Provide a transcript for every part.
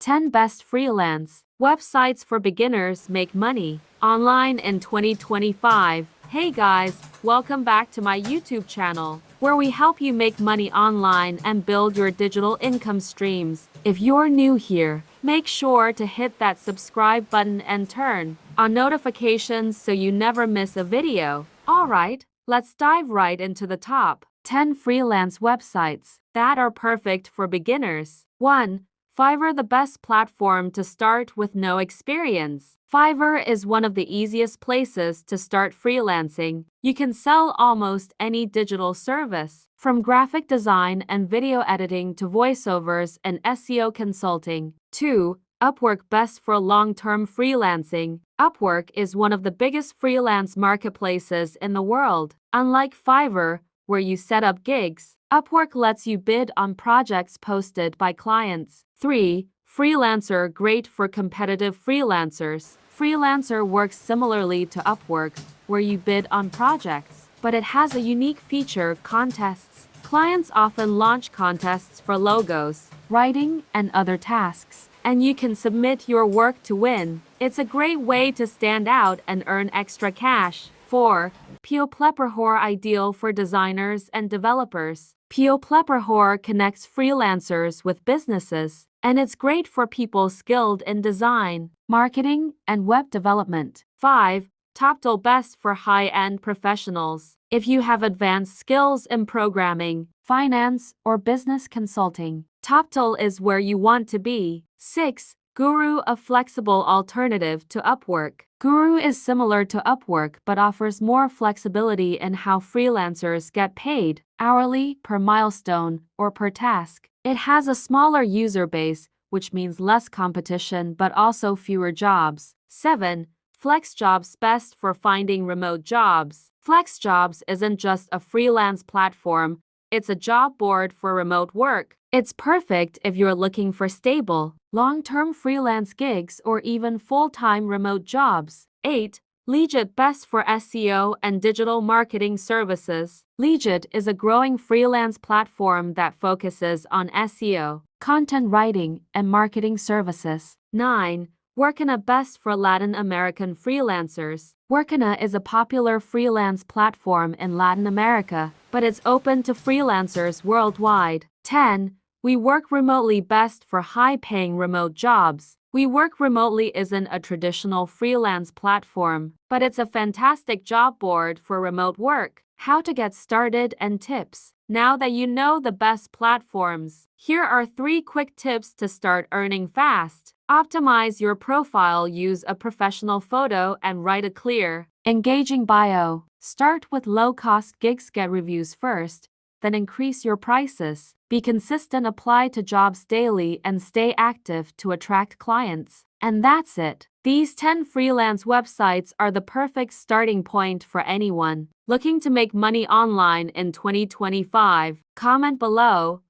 10 Best Freelance Websites for Beginners Make Money Online in 2025. Hey guys, welcome back to my YouTube channel, where we help you make money online and build your digital income streams. If you're new here, make sure to hit that subscribe button and turn on notifications so you never miss a video. Alright, let's dive right into the top 10 freelance websites that are perfect for beginners. 1. Fiverr, the best platform to start with no experience. Fiverr is one of the easiest places to start freelancing. You can sell almost any digital service, from graphic design and video editing to voiceovers and SEO consulting. 2. Upwork, best for long-term freelancing. Upwork is one of the biggest freelance marketplaces in the world. Unlike Fiverr, where you set up gigs, Upwork lets you bid on projects posted by clients. 3. Freelancer, great for competitive freelancers. Freelancer works similarly to Upwork, where you bid on projects, but it has a unique feature: contests. Clients often launch contests for logos, writing, and other tasks, and you can submit your work to win. It's a great way to stand out and earn extra cash. 4. Plepperhor, ideal for designers and developers. Plepperhor connects freelancers with businesses, and it's great for people skilled in design, marketing, and web development. 5. Toptal, best for high-end professionals. If you have advanced skills in programming, finance, or business consulting, Toptal is where you want to be. 6. Guru, a flexible alternative to Upwork. Guru is similar to Upwork but offers more flexibility in how freelancers get paid: hourly, per milestone, or per task. It has a smaller user base, which means less competition but also fewer jobs. 7. FlexJobs, best for finding remote jobs. FlexJobs isn't just a freelance platform, it's a job board for remote work. It's perfect if you're looking for stable, long-term freelance gigs or even full-time remote jobs. 8. Legit, best for SEO and digital marketing services. Legit is a growing freelance platform that focuses on SEO, content writing, and marketing services. 9. Workana, best for Latin American freelancers. Workana is a popular freelance platform in Latin America, but it's open to freelancers worldwide. 10. We Work Remotely, best for high-paying remote jobs. We Work Remotely isn't a traditional freelance platform, but it's a fantastic job board for remote work. How to get started and tips. Now that you know the best platforms, here are 3 quick tips to start earning fast. Optimize your profile, use a professional photo, and write a clear, engaging bio. Start with low-cost gigs, get reviews first, then increase your prices. Be consistent, apply to jobs daily, and stay active to attract clients. And that's it. These 10 freelance websites are the perfect starting point for anyone looking to make money online in 2025. Comment below,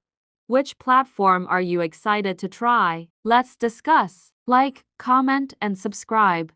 which platform are you excited to try? Let's discuss. Like, comment, and subscribe.